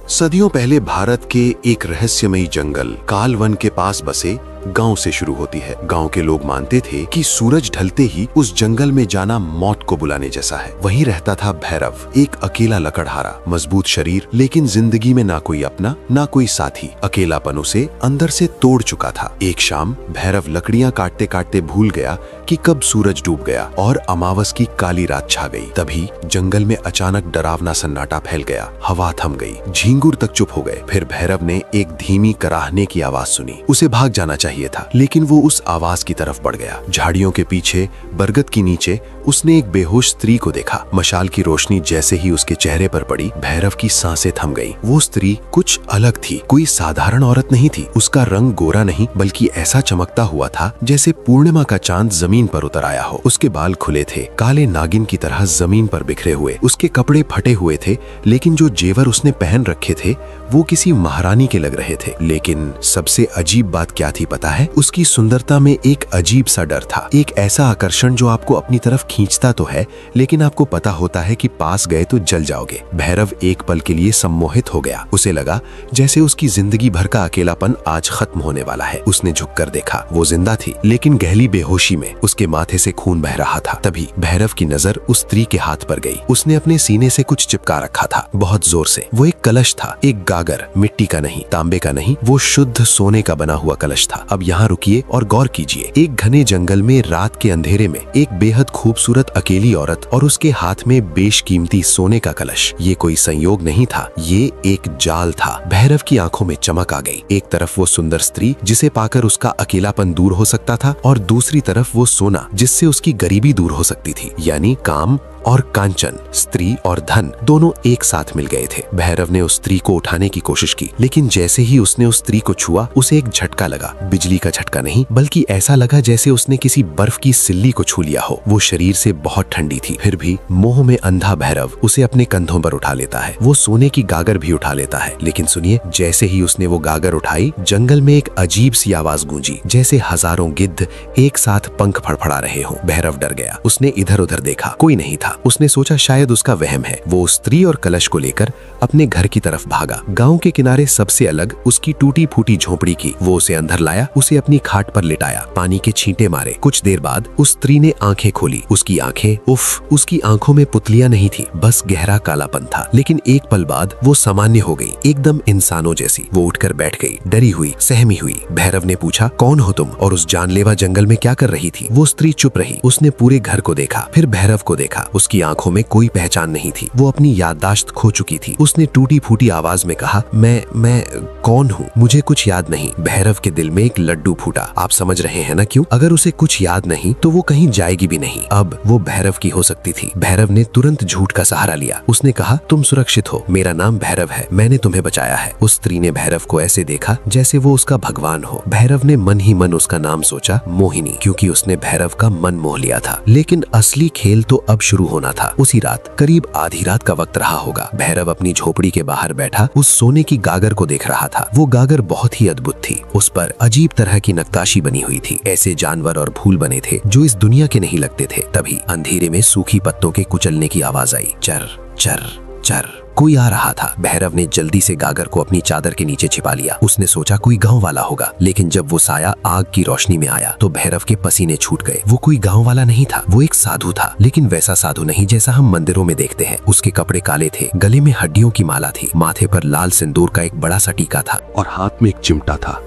सदियों पहले भारत के एक रहस्यमयी जंगल कालवन के पास बसे गांव से शुरू होती है। गांव के लोग मानते थे कि सूरज ढलते ही उस जंगल में जाना मौत को बुलाने जैसा है। वहीं रहता था भैरव, एक अकेला लकड़हारा, मजबूत शरीर, लेकिन जिंदगी में ना कोई अपना ना कोई साथी। अकेलापन उसे अंदर से तोड़ चुका था। एक शाम भैरव लकड़ियां काटते काटते भूल गया कि कब सूरज डूब गया और अमावस की काली रात छा गई। तभी जंगल में अचानक डरावना सन्नाटा फैल गया। हवा थम गई, झींगुर तक चुप हो गए। फिर भैरव ने एक धीमी कराहने की आवाज सुनी। उसे भाग जाना चाहिए था, लेकिन वो उस आवाज की तरफ बढ़ गया। झाड़ियों के पीछे बरगद के नीचे उसने एक बेहोश स्त्री को देखा। मशाल की रोशनी जैसे ही उसके चेहरे पर पड़ी, भैरव की सांसें थम गईं। वो स्त्री कुछ अलग थी, कोई साधारण औरत नहीं थी। उसका रंग गोरा नहीं बल्कि ऐसा चमकता हुआ था जैसे पूर्णिमा का चांद जमीन पर उतर आया हो। उसके बाल खुले थे, काले नागिन की तरह जमीन पर बिखरे हुए। उसके कपड़े फटे हुए थे, लेकिन जो जेवर उसने पहन रखे थे वो किसी महारानी के लग रहे थे। लेकिन सबसे अजीब बात क्या थी पता है? उसकी सुंदरता में एक अजीब सा डर था, एक ऐसा आकर्षण जो आपको अपनी तरफ खींचता तो है, लेकिन आपको पता होता है कि पास गए तो जल जाओगे। भैरव एक पल के लिए सम्मोहित हो गया। उसे लगा जैसे उसकी जिंदगी भर का अकेलापन आज खत्म होने वाला है। उसने झुककर देखा, वो जिंदा थी, लेकिन गहरी बेहोशी में। उसके माथे से खून बह रहा था। तभी भैरव की नजर उस स्त्री के हाथ पर गई। उसने अपने सीने से कुछ चिपका रखा था, बहुत जोर से। वो एक कलश था, एक गागर, मिट्टी का नहीं, तांबे का नहीं, वो शुद्ध सोने का बना हुआ कलश था। अब यहाँ रुकिए और गौर कीजिए। एक घने जंगल में रात के अंधेरे में एक बेहद खूबसूरत अकेली औरत और उसके हाथ में बेशकीमती सोने का कलश। ये कोई संयोग नहीं था, ये एक जाल था। भैरव की आंखों में चमक आ गई। एक तरफ वो सुंदर स्त्री जिसे पाकर उसका अकेलापन दूर हो सकता था, और दूसरी तरफ वो सोना जिससे उसकी गरीबी दूर हो सकती थी। यानी काम और कांचन, स्त्री और धन, दोनों एक साथ मिल गए थे। भैरव ने उस स्त्री को उठाने की कोशिश की, लेकिन जैसे ही उसने उस स्त्री को छुआ, उसे एक झटका लगा। बिजली का झटका नहीं, बल्कि ऐसा लगा जैसे उसने किसी बर्फ की सिल्ली को छू लिया हो। वो शरीर से बहुत ठंडी थी। फिर भी मोह में अंधा भैरव उसे अपने कंधों पर उठा लेता है। वो सोने की गागर भी उठा लेता है। लेकिन सुनिए, जैसे ही उसने वो गागर उठाई, जंगल में एक अजीब सी आवाज गूंजी, जैसे हजारों गिद्ध एक साथ पंख फड़फड़ा रहे हों। भैरव डर गया। उसने इधर उधर देखा, कोई नहीं था। उसने सोचा शायद उसका वहम है। वो उस स्त्री और कलश को लेकर अपने घर की तरफ भागा। गांव के किनारे सबसे अलग उसकी टूटी फूटी झोपड़ी की। वो उसे अंदर लाया, उसे अपनी खाट पर लिटाया, पानी के छींटे मारे। कुछ देर बाद उस स्त्री ने आंखें खोली। उसकी आंखें, उफ, उसकी आंखों में पुतलियां नहीं थी, बस गहरा कालापन था। लेकिन एक पल बाद वो सामान्य हो गई, एकदम इंसानों जैसी। वो उठकर बैठ गई, डरी हुई, सहमी हुई। भैरव ने पूछा, कौन हो तुम और उस जानलेवा जंगल में क्या कर रही थी? वो स्त्री चुप रही। उसने पूरे घर को देखा, फिर भैरव को देखा। उसकी आंखों में कोई पहचान नहीं थी। वो अपनी याददाश्त खो चुकी थी। उसने टूटी फूटी आवाज में कहा, मैं कौन हूँ? मुझे कुछ याद नहीं। भैरव के दिल में एक लड्डू फूटा। आप समझ रहे हैं ना क्यों? अगर उसे कुछ याद नहीं तो वो कहीं जाएगी भी नहीं। अब वो भैरव की हो सकती थी। भैरव ने तुरंत झूठ का सहारा लिया। उसने कहा, तुम सुरक्षित हो, मेरा नाम भैरव है, मैंने तुम्हें बचाया है। उस स्त्री ने भैरव को ऐसे देखा जैसे वो उसका भगवान हो। भैरव ने मन ही मन उसका नाम सोचा, मोहिनी, क्योंकि उसने भैरव का मन मोह लिया था। लेकिन असली खेल तो अब शुरू होना था। उसी रात, करीब आधी रात का वक्त रहा होगा, भैरव अपनी झोपड़ी के बाहर बैठा उस सोने की गागर को देख रहा था। वो गागर बहुत ही अद्भुत थी। उस पर अजीब तरह की नक्काशी बनी हुई थी। ऐसे जानवर और फूल बने थे जो इस दुनिया के नहीं लगते थे। तभी अंधेरे में सूखी पत्तों के कुचलने की आवाज आई। चर चर चर, कोई आ रहा था। भैरव ने जल्दी से गागर को अपनी चादर के नीचे छिपा लिया। उसने सोचा कोई गांव वाला होगा, लेकिन जब वो साया आग की रोशनी में आया तो भैरव के पसीने छूट गए। वो कोई गांव वाला नहीं था, वो एक साधु था, लेकिन वैसा साधु नहीं जैसा हम मंदिरों में देखते हैं। उसके कपड़े काले थे, गले में हड्डियों की माला थी, माथे पर लाल सिंदूर का एक बड़ा सा टीका था और हाथ में एक चिमटा था।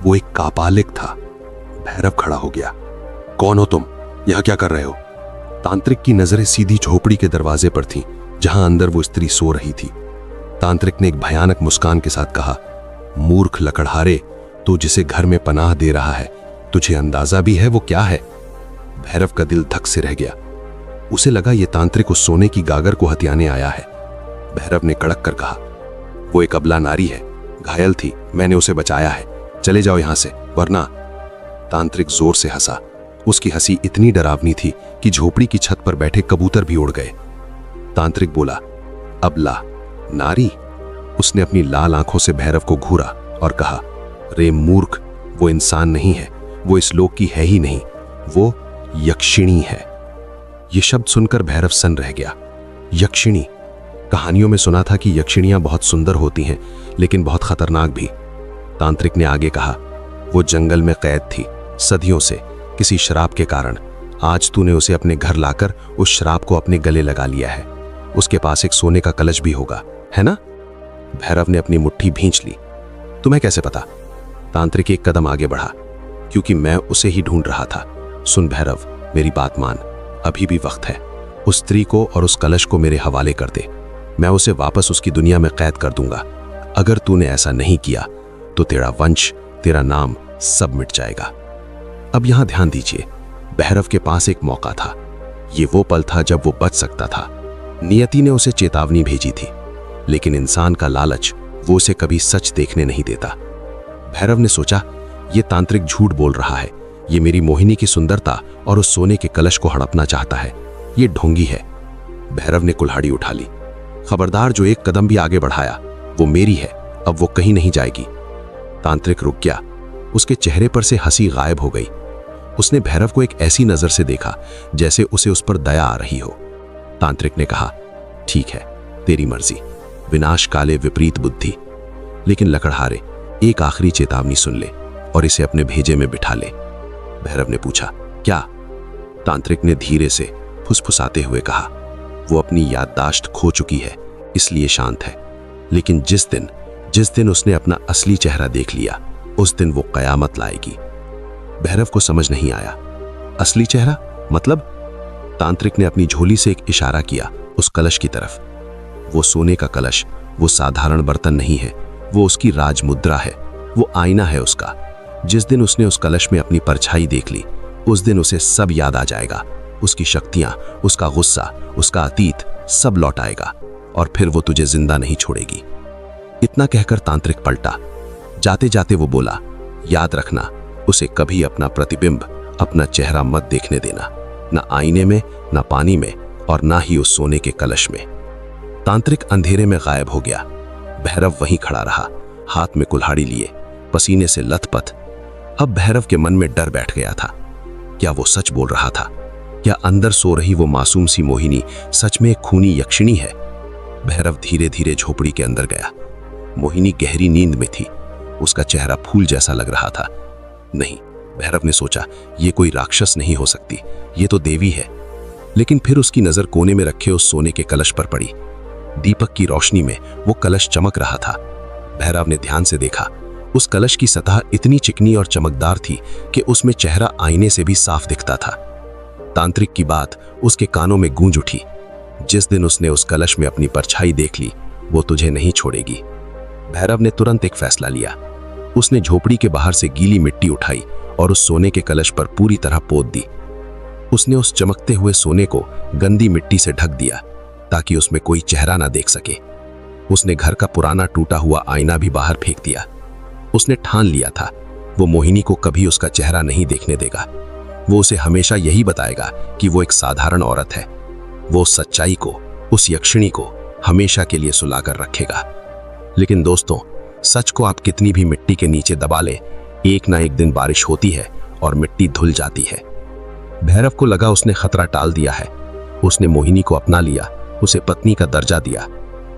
वो एक कापालिक था। भैरव खड़ा हो गया। कौन हो तुम? यहाँ क्या कर रहे हो? तांत्रिक की नजरें सीधी झोपड़ी के दरवाजे पर थीं, जहां अंदर वो स्त्री सो रही थी। तांत्रिक ने एक भयानक मुस्कान के साथ कहा, मूर्ख लकड़हारे, तो जिसे घर में पनाह दे रहा है, तुझे अंदाजा भी है वो क्या है? भैरव का दिल धक से रह गया। उसे लगा ये तांत्रिक उस सोने की गागर को हथियाने आया है। भैरव ने कड़क कर कहा, वो एक अबला नारी है, घायल थी, मैंने उसे बचाया है, चले जाओ यहां से, वरना। तांत्रिक जोर से हंसा। उसकी हंसी इतनी डरावनी थी कि झोपड़ी की छत पर बैठे कबूतर भी उड़ गए। तांत्रिक बोला, अबला नारी? उसने अपनी लाल आंखों से भैरव को घूरा और कहा, रे मूर्ख, वो इंसान नहीं है, वो इस लोक की है ही नहीं, वो यक्षिणी है। ये शब्द सुनकर भैरव सन्न रह गया। यक्षिणी? कहानियों में सुना था कि यक्षिणियां बहुत सुंदर होती हैं, लेकिन बहुत खतरनाक भी। तांत्रिक ने आगे कहा, वो जंगल में कैद थी सदियों से, किसी श्राप के कारण। आज तूने उसे अपने घर लाकर उस श्राप को अपने गले लगा लिया है। उसके पास एक सोने का कलश भी होगा, है ना? भैरव ने अपनी मुट्ठी भींच ली। तुम्हें कैसे पता? तांत्रिक एक कदम आगे बढ़ा। क्योंकि मैं उसे ही ढूंढ रहा था। सुन भैरव, मेरी बात मान, अभी भी वक्त है। उस स्त्री को और उस कलश को मेरे हवाले कर दे। मैं उसे वापस उसकी दुनिया में कैद कर दूंगा। अगर तूने ऐसा नहीं किया तो तेरा वंश, तेरा नाम सब मिट जाएगा। अब यहां ध्यान दीजिए, भैरव के पास एक मौका था। ये वो पल था जब वो बच सकता था। नियति ने उसे चेतावनी भेजी थी, लेकिन इंसान का लालच वो उसे कभी सच देखने नहीं देता। भैरव ने सोचा, ये तांत्रिक झूठ बोल रहा है। ये मेरी मोहिनी की सुंदरता और उस सोने के कलश को हड़पना चाहता है। ये ढोंगी है। भैरव ने कुल्हाड़ी उठा ली। खबरदार, जो एक कदम भी आगे बढ़ाया वो मेरी है, अब वो कहीं नहीं जाएगी। तांत्रिक रुक गया। उसके चेहरे पर से हंसी गायब हो गई। उसने भैरव को एक ऐसी नजर से देखा जैसे उसे उस पर दया आ रही हो। तांत्रिक ने कहा, ठीक है, तेरी मर्जी, विनाश काले विपरीत बुद्धि। लेकिन लकड़हारे, एक आखिरी चेतावनी सुन ले और इसे अपने भेजे में बिठा ले। भैरव ने पूछा, क्या? तांत्रिक ने धीरे से फुसफुसाते हुए कहा, वो अपनी याददाश्त खो चुकी है, इसलिए शांत है। लेकिन जिस दिन उसने अपना असली चेहरा देख लिया, उस दिन वो कयामत लाएगी। भैरव को समझ नहीं आया। असली चेहरा मतलब? तांत्रिक ने अपनी झोली से एक इशारा किया उस कलश की तरफ। वो सोने का कलश, वो साधारण बर्तन नहीं है, वो उसकी राजमुद्रा है, वो आईना है उसका। जिस दिन उसने उस कलश में अपनी परछाई देख ली, उस दिन उसे सब याद आ जाएगा। उसकी शक्तियां, उसका गुस्सा, उसका अतीत सब लौट आएगा और फिर वो तुझे जिंदा नहीं छोड़ेगी। इतना कहकर तांत्रिक पलटा। जाते जाते वो बोला, याद रखना, उसे कभी अपना प्रतिबिंब, अपना चेहरा मत देखने देना, ना आईने में, ना पानी में, और ना ही उस सोने के कलश में। तांत्रिक अंधेरे में गायब हो गया। भैरव वहीं खड़ा रहा, हाथ में कुल्हाड़ी लिए, पसीने से लथपथ। अब भैरव के मन में डर बैठ गया था। क्या वो सच बोल रहा था? क्या अंदर सो रही वो मासूम सी मोहिनी सच में एक खूनी यक्षिणी है? भैरव धीरे धीरे झोपड़ी के अंदर गया। मोहिनी गहरी नींद में थी। उसका चेहरा फूल जैसा लग रहा था। नहीं, भैरव ने सोचा, ये कोई राक्षस नहीं हो सकती, ये तो देवी है। लेकिन फिर उसकी नजर कोने में रखे उस सोने के कलश पर पड़ी। दीपक की रोशनी में वो कलश चमक रहा था। भैरव ने ध्यान से देखा। उस कलश की सतह इतनी चिकनी और चमकदार थी कि उसमें चेहरा आईने से भी साफ दिखता था। तांत्रिक की बात उसके कानों में गूंज उठी। जिस दिन उसने उस कलश में अपनी परछाई देख ली, वो तुझे नहीं छोड़ेगी। भैरव ने तुरंत एक फैसला लिया। उसने झोपड़ी के बाहर से गीली मिट्टी उठाई और उस सोने के कलश पर पूरी तरह पोत दी। उसने उस चमकते हुए सोने को गंदी मिट्टी से ढक दिया ताकि उसमें कोई चेहरा ना देख सके। उसने घर का पुराना टूटा हुआ आईना भी बाहर फेंक दिया। उसने ठान लिया था, वो मोहिनी को कभी उसका चेहरा नहीं देखने देगा। वो उसे हमेशा यही बताएगा कि वो एक साधारण औरत है। वो सच्चाई को, उस यक्षिणी को हमेशा के लिए सुलाकर रखेगा। लेकिन दोस्तों, सच को आप कितनी भी मिट्टी के नीचे दबा ले, एक ना एक दिन बारिश होती है और मिट्टी धुल जाती है। भैरव को लगा उसने खतरा टाल दिया है। उसने मोहिनी को अपना लिया, उसे पत्नी का दर्जा दिया।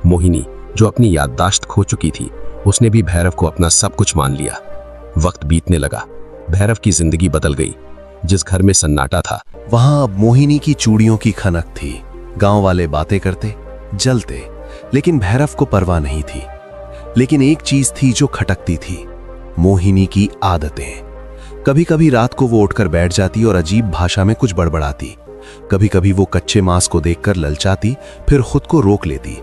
मोहिनी, जो अपनी याददाश्त खो चुकी थी, उसने भी भैरव को अपना सब कुछ मान लिया। वक्त बीतने लगा। भैरव की जिंदगी बदल गई। जिस घर में सन्नाटा था, वहां अब मोहिनी की चूड़ियों की खनक थी। गांव वाले बातें करते, जलते, लेकिन भैरव को परवाह नहीं थी। लेकिन एक चीज थी जो खटकती थी, मोहिनी की आदतें। कभी कभी रात को वो उठकर बैठ जाती और अजीब भाषा में कुछ बड़बड़ाती। कभी कभी वो कच्चे मांस को देखकर ललचाती, फिर खुद को रोक लेती।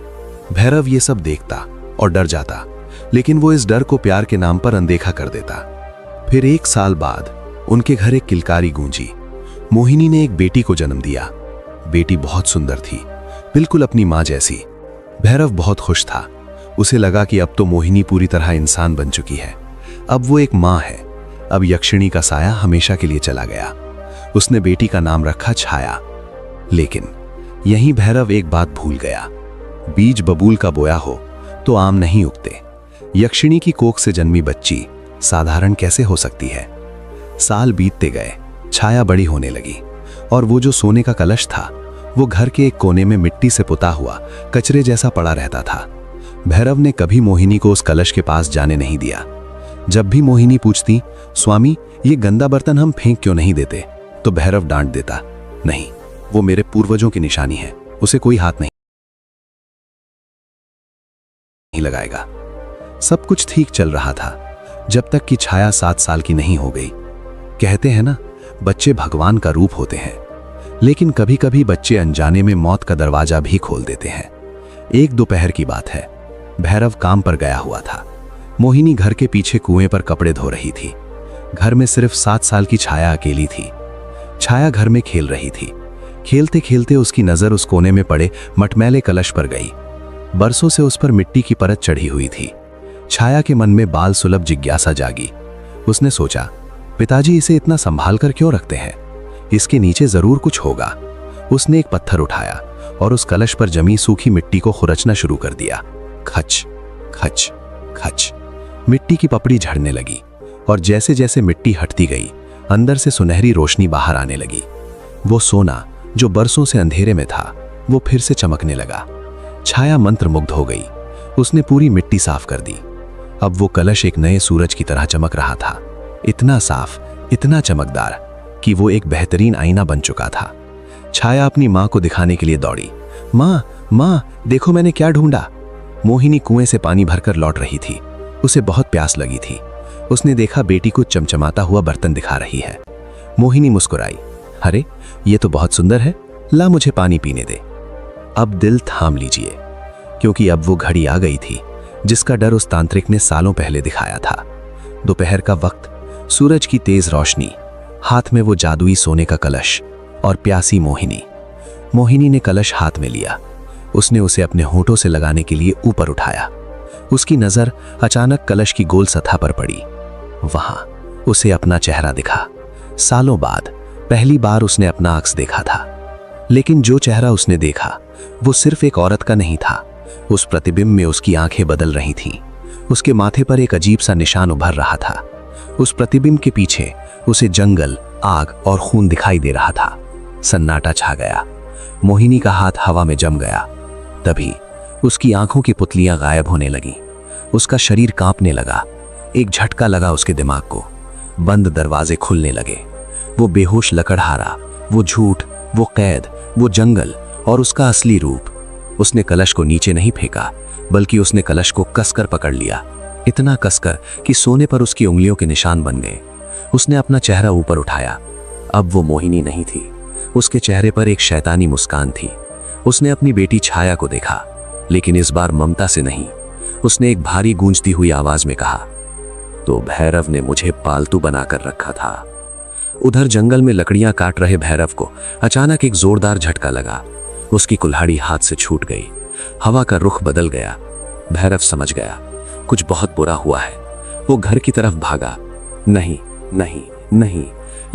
भैरव ये सब देखता और डर जाता, लेकिन वो इस डर को प्यार के नाम पर अनदेखा कर देता। फिर 1 साल बाद उनके घर एक किलकारी गूंजी। मोहिनी ने एक बेटी को जन्म दिया। बेटी बहुत सुंदर थी, बिल्कुल अपनी मां जैसी। भैरव बहुत खुश था। उसे लगा कि अब तो मोहिनी पूरी तरह इंसान बन चुकी है। अब वो एक मां है। अब यक्षिणी का साया हमेशा के लिए चला गया। उसने बेटी का नाम रखा छाया। लेकिन यहीं भैरव एक बात भूल गया। बीज बबूल का बोया हो तो आम नहीं उगते। यक्षिणी की कोख से जन्मी बच्ची साधारण कैसे हो सकती है? साल बीतते गए, छाया बड़ी होने लगी और वो जो सोने का कलश था वो घर के एक कोने में मिट्टी से पुता हुआ कचरे जैसा पड़ा रहता था। भैरव ने कभी मोहिनी को उस कलश के पास जाने नहीं दिया। जब भी मोहिनी पूछती, स्वामी ये गंदा बर्तन हम फेंक क्यों नहीं देते, तो भैरव डांट देता, नहीं, वो मेरे पूर्वजों की निशानी है, उसे कोई हाथ नहीं लगाएगा। सब कुछ ठीक चल रहा था जब तक कि छाया 7 साल की नहीं हो गई। कहते हैं ना, बच्चे भगवान का रूप होते हैं, लेकिन कभी कभी बच्चे अनजाने में मौत का दरवाजा भी खोल देते हैं। एक दोपहर की बात है, भैरव काम पर गया हुआ था। मोहिनी घर के पीछे कुएं पर कपड़े धो रही थी। घर में सिर्फ 7 साल की छाया अकेली थी। छाया घर में खेल रही थी। खेलते खेलते उसकी नजर उस कोने में पड़े मटमैले कलश पर गई। बरसों से उस पर मिट्टी की परत चढ़ी हुई थी। छाया के मन में बाल सुलभ जिज्ञासा जागी। उसने सोचा, पिताजी इसे इतना संभाल कर क्यों रखते हैं, इसके नीचे जरूर कुछ होगा। उसने एक पत्थर उठाया और उस कलश पर जमी सूखी मिट्टी को खुरचना शुरू कर दिया। खच खच खच, मिट्टी की पपड़ी झड़ने लगी और जैसे जैसे मिट्टी हटती गई, अंदर से सुनहरी रोशनी बाहर आने लगी। वो सोना जो बरसों से अंधेरे में था, वो फिर से चमकने लगा। छाया मंत्रमुग्ध हो गई। उसने पूरी मिट्टी साफ कर दी। अब वो कलश एक नए सूरज की तरह चमक रहा था, इतना साफ, इतना चमकदार कि वो एक बेहतरीन आईना बन चुका था। छाया अपनी माँ को दिखाने के लिए दौड़ी। माँ, माँ, देखो मैंने क्या ढूंढा। मोहिनी कुएं से पानी भरकर लौट रही थी। उसे बहुत प्यास लगी थी। उसने देखा बेटी को चमचमाता हुआ बर्तन दिखा रही है। मोहिनी मुस्कुराई, अरे ये तो बहुत सुंदर है, ला मुझे पानी पीने दे। अब दिल थाम लीजिए, क्योंकि अब वो घड़ी आ गई थी जिसका डर उस तांत्रिक ने सालों पहले दिखाया था। दोपहर का वक्त, सूरज की तेज रोशनी, हाथ में वो जादुई सोने का कलश और प्यासी मोहिनी। मोहिनी ने कलश हाथ में लिया। उसने उसे अपने होठों से लगाने के लिए ऊपर उठाया। उसकी नजर अचानक कलश की गोल सतह पर पड़ी। वहां उसे अपना चेहरा दिखा। सालों बाद पहली बार उसने अपना अक्स देखा था। लेकिन जो चेहरा उसने देखा वो सिर्फ एक औरत का नहीं था। उस प्रतिबिंब में उसकी आंखें बदल रही थीं। उसके माथे पर एक अजीब सा निशान उभर रहा था। उस प्रतिबिंब के पीछे उसे जंगल, आग और खून दिखाई दे रहा था। सन्नाटा छा गया। मोहिनी का हाथ हवा में जम गया। तभी उसकी आंखों की पुतलियां गायब होने लगीं। उसका शरीर कांपने लगा। एक झटका लगा उसके दिमाग को। बंद दरवाजे खुलने लगे। वो बेहोश लकड़हारा, वो झूठ, वो कैद, वो जंगल और उसका असली रूप। उसने कलश को नीचे नहीं फेंका, बल्कि उसने कलश को कसकर पकड़ लिया, इतना कसकर कि सोने पर उसकी उंगलियों के निशान बन गए। उसने अपना चेहरा ऊपर उठाया। अब वो मोहिनी नहीं थी। उसके चेहरे पर एक शैतानी मुस्कान थी। उसने अपनी बेटी छाया को देखा, लेकिन इस बार ममता से नहीं। उसने एक भारी गूंजती हुई आवाज में कहा, तो भैरव ने मुझे पालतू बनाकर रखा था। उधर जंगल में लकड़ियां काट रहे भैरव को अचानक एक जोरदार झटका लगा। उसकी कुल्हाड़ी हाथ से छूट गई। हवा का रुख बदल गया। भैरव समझ गया, कुछ बहुत बुरा हुआ है। वो घर की तरफ भागा। नहीं, नहीं, नहीं।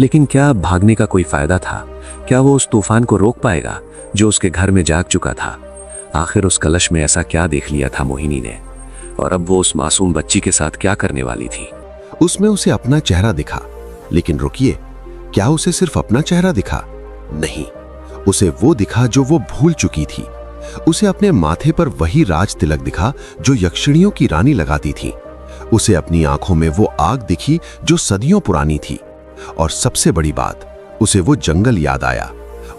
लेकिन क्या अब भागने का कोई फायदा था? क्या वो उस तूफान को रोक पाएगा जो उसके घर में जाग चुका था? आखिर उस कलश में ऐसा क्या देख लिया था मोहिनी ने, और अब वो उस मासूम बच्ची के साथ क्या करने वाली थी? उसमें उसे अपना चेहरा दिखा, लेकिन रुकिए, क्या उसे सिर्फ अपना चेहरा दिखा? नहीं, उसे वो दिखा जो वो भूल चुकी थी। उसे अपने माथे पर वही राज तिलक दिखा जो यक्षिणियों की रानी लगाती थी। उसे अपनी आंखों में वो आग दिखी जो सदियों पुरानी थी। और सबसे बड़ी बात, उसे वो जंगल याद आया।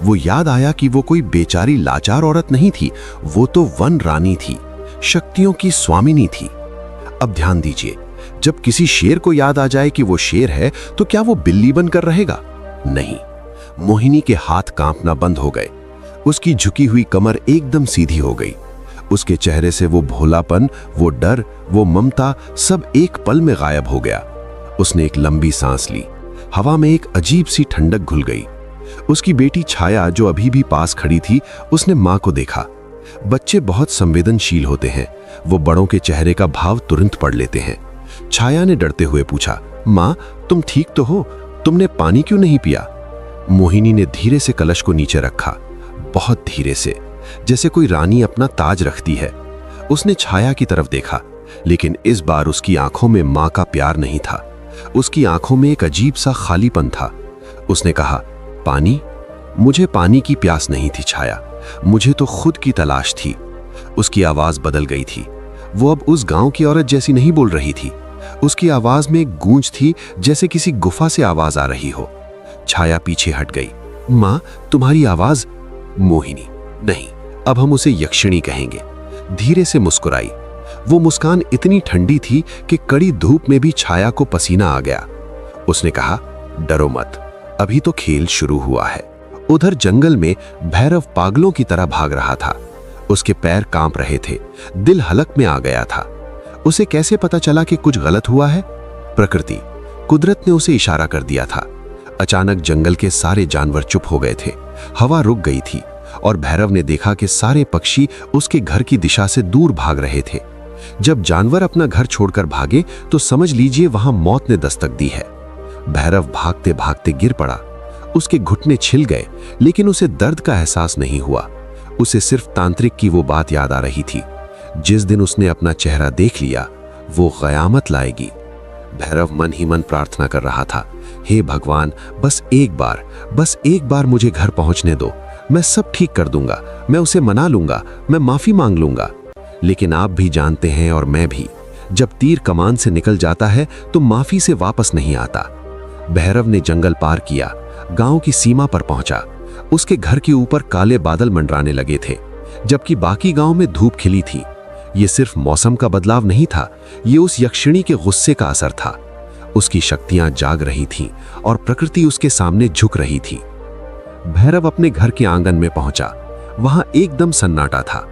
वो याद आया कि वो कोई बेचारी लाचार औरत नहीं थी, वो तो वन रानी थी, शक्तियों की स्वामिनी थी। अब ध्यान दीजिए, जब किसी शेर को याद आ जाए कि वो शेर है, तो क्या वो बिल्ली बनकर रहेगा? नहीं। मोहिनी के हाथ कांपना बंद हो गए। उसकी झुकी हुई कमर एकदम सीधी हो गई। उसके चेहरे से वो भोलापन, वो डर, वो ममता सब एक पल में गायब हो गया। उसने एक लंबी सांस ली। हवा में एक अजीब सी ठंडक घुल गई। उसकी बेटी छाया जो अभी भी पास खड़ी थी, उसने मां को देखा। बच्चे बहुत संवेदनशील होते हैं, वो बड़ों के चेहरे का भाव तुरंत पढ़ लेते हैं। छाया ने डरते हुए पूछा, मां, तुम ठीक तो हो? तुमने पानी क्यों नहीं पिया? मोहिनी ने धीरे से कलश को नीचे रखा, बहुत धीरे से, जैसे कोई रानी अपना ताज रखती है। उसने छाया की तरफ देखा, लेकिन इस बार उसकी आंखों में मां का प्यार नहीं था। उसकी आंखों में एक अजीब सा खालीपन था। उसने कहा, पानी? मुझे पानी की प्यास नहीं थी छाया, मुझे तो खुद की तलाश थी। उसकी आवाज बदल गई थी। वो अब उस गांव की औरत जैसी नहीं बोल रही थी। उसकी आवाज में एक गूंज थी, जैसे किसी गुफा से आवाज आ रही हो। छाया पीछे हट गई। माँ, तुम्हारी आवाज? मोहिनी। नहीं, अब हम उसे यक्षिणी कहेंगे। धीरे से मुस्कुराई। वो मुस्कान इतनी ठंडी थी कि कड़ी धूप में भी छाया को पसीना आ गया। उसने कहा, डरो मत, अभी तो खेल शुरू हुआ है। उधर जंगल में भैरव पागलों की तरह भाग रहा था। उसके पैर कांप रहे थे, दिल हलक में आ गया था। उसे कैसे पता चला कि कुछ गलत हुआ है? प्रकृति, कुदरत ने उसे इशारा कर दिया था। अचानक जंगल के सारे जानवर चुप हो गए थे। हवा रुक गई थी और भैरव ने देखा कि सारे पक्षी उसके घर की दिशा से दूर भाग रहे थे। जब जानवर अपना घर छोड़कर भागे तो समझ लीजिए वहां मौत ने दस्तक दी है। भैरव भागते भागते गिर पड़ा। उसके घुटने छिल गए, लेकिन उसे दर्द का एहसास नहीं हुआ। उसे सिर्फ तांत्रिक की वो बात याद आ रही थी, जिस दिन उसने अपना चेहरा देख लिया वो कयामत लाएगी। भैरव मन ही मन प्रार्थना कर रहा था, हे भगवान, बस एक बार मुझे घर पहुंचने दो। मैं सब ठीक कर दूंगा, मैं उसे मना लूंगा, मैं माफी मांग लूंगा। लेकिन आप भी जानते हैं और मैं भी, जब तीर कमान से निकल जाता है तो माफी से वापस नहीं आता। भैरव ने जंगल पार किया, गांव की सीमा पर पहुंचा। उसके घर के ऊपर काले बादल मंडराने लगे थे, जबकि बाकी गांव में धूप खिली थी। ये सिर्फ मौसम का बदलाव नहीं था, ये उस यक्षिणी के गुस्से का असर था। उसकी शक्तियां जाग रही थीं और प्रकृति उसके सामने झुक रही थी। भैरव अपने घर के आंगन में पहुंचा। वहां एकदम सन्नाटा था,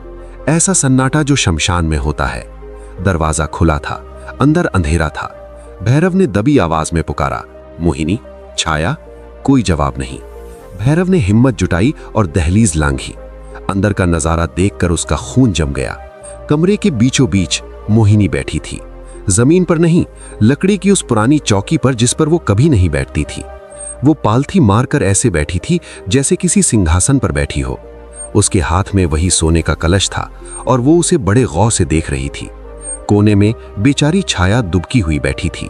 ऐसा सन्नाटा जो शमशान में होता है। दरवाजा खुला था, अंदर अंधेरा था। भैरव ने दबी आवाज में पुकारा, मोहिनी, छाया। कोई जवाब नहीं। भैरव ने हिम्मत जुटाई और दहलीज लांघी। अंदर का नजारा देखकर उसका खून जम गया। कमरे के बीचों बीच मोहिनी बैठी थी, जमीन पर नहीं, लकड़ी की उस पुरानी चौकी पर जिस पर वो कभी नहीं बैठती थी। वो पालथी मारकर ऐसे बैठी थी जैसे किसी सिंहासन पर बैठी हो। उसके हाथ में वही सोने का कलश था और वो उसे बड़े गौर से देख रही थी। कोने में बेचारी छाया दुबकी हुई बैठी थी,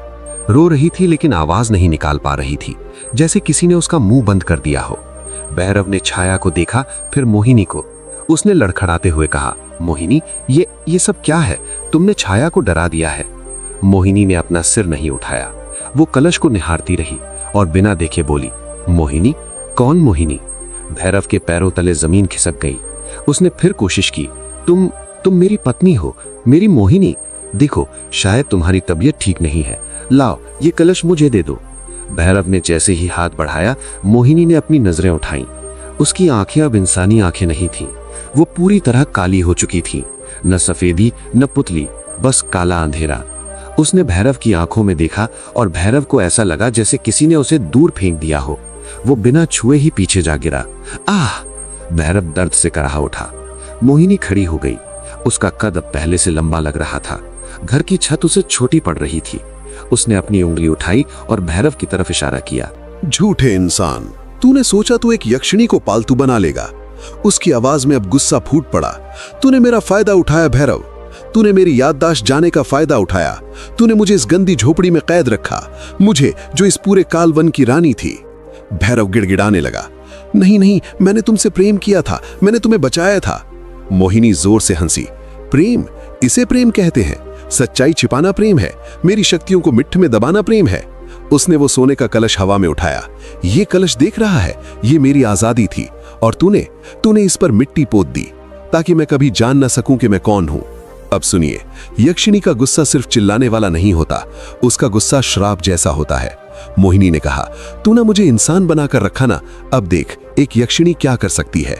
रो रही थी लेकिन आवाज नहीं निकाल पा रही थी, जैसे किसी ने उसका मुंह बंद कर दिया हो। भैरव ने छाया को देखा, फिर मोहिनी को। उसने लड़खड़ाते हुए कहा, मोहिनी, ये सब क्या है? तुमने छाया को डरा दिया है। मोहिनी ने अपना सिर नहीं उठाया। वो कलश को निहारती रही और बिना देखे बोली, मोहिनी? कौन मोहिनी? भैरव के पैरों तले जमीन खिसक गई। उसने फिर कोशिश की, तुम मेरी पत्नी हो, मेरी मोहिनी। देखो, शायद तुम्हारी तबीयत ठीक नहीं है, लाओ ये कलश मुझे दे दो। भैरव ने जैसे ही हाथ बढ़ाया, मोहिनी ने अपनी नजरें उठाईं। उसकी आंखें अब इंसानी आंखें नहीं थीं, वो पूरी तरह काली हो चुकी थीं, न सफेदी न पुतली, बस काला अंधेरा। उसने भैरव की आंखों में देखा और भैरव को ऐसा लगा जैसे किसी ने उसे दूर फेंक दिया हो। वो बिना छुए ही पीछे जा गिरा। आह! भैरव दर्द से कराह उठा। मोहिनी खड़ी हो गई। उसका कद अब पहले से लंबा लग रहा था। घर की छत उसे छोटी पड़ रही थी। उसने अपनी उंगली उठाई और भैरव की तरफ इशारा किया। झूठे इंसान, तूने सोचा तू एक यक्षिणी को पालतू बना लेगा। उसकी आवाज में अब गुस्सा फूट पड़ा। तूने मेरा फायदा उठाया भैरव, तूने मेरी याददाश्त जाने का फायदा उठाया। तूने मुझे इस गंदी झोपड़ी में कैद रखा, मुझे जो इस पूरे कालवन की रानी थी। भैरव गिड़गिड़ाने लगा, नहीं, मैंने तुमसे प्रेम किया था, मैंने तुम्हें बचाया था। मोहिनी जोर से हंसी। प्रेम? इसे प्रेम कहते हैं? सच्चाई छिपाना प्रेम है, मेरी शक्तियों को मिट्ट में दबाना प्रेम है। उसने वो सोने का कलश हवा में उठाया। ये कलश देख रहा है, ये मेरी आजादी थी और तूने इस पर मिट्टी पोत दी ताकि मैं कभी जान न सकूं कि मैं कौन हूं। अब सुनिए, यक्षिणी का गुस्सा सिर्फ चिल्लाने वाला नहीं होता, उसका गुस्सा श्राप जैसा होता है। मोहिनी ने कहा, तू ना मुझे इंसान बनाकर रखा ना, अब देख एक यक्षिणी क्या कर सकती है।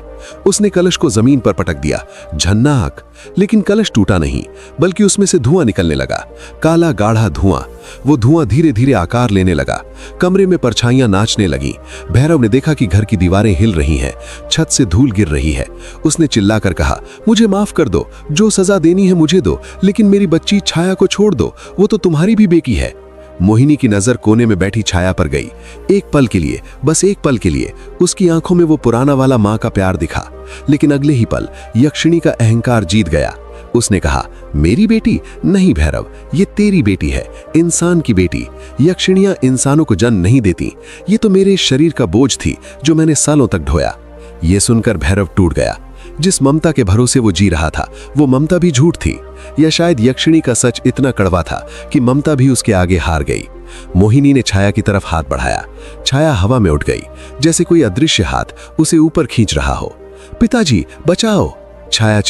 उसने कलश को जमीन पर पटक दिया, झन्नाक। लेकिन कलश टूटा नहीं, बल्कि उसमें से धुआं निकलने लगा, काला गाढ़ा धुआं। वो धुआं धीरे धीरे आकार लेने लगा। कमरे में परछाइयां नाचने लगी। भैरव ने देखा कि घर की दीवारें हिल रही हैं, छत से धूल गिर रही है। उसने चिल्लाकर कहा, मुझे माफ कर दो, जो सजा देनी है मुझे दो, लेकिन मेरी बच्ची छाया को छोड़ दो, वो तो तुम्हारी भी बेटी है। मोहिनी की नजर कोने में बैठी छाया पर गई। एक पल के लिए, बस एक पल के लिए उसकी आंखों में वो पुराना वाला मां का प्यार दिखा। लेकिन अगले ही पल यक्षिणी का अहंकार जीत गया। उसने कहा, मेरी बेटी? नहीं भैरव, ये तेरी बेटी है, इंसान की बेटी। यक्षिणियां इंसानों को जन्म नहीं देती। ये तो मेरे शरीर का बोझ थी जो मैंने सालों तक ढोया। ये सुनकर भैरव टूट गया। जिस ममता के भरोसे वो जी रहा था, वो ममता भी झूठ थी, या शायद यक्षिणी का सच इतना कड़वा था कि ममता भी उसके आगे हार गई। मोहिनी ने छाया की तरफ हाथ बढ़ाया। छाया हवा में उठ गई, जैसे कोई अदृश्य हाथ उसे ऊपर खींच रहा हो। पिताजी बचाओ! छाया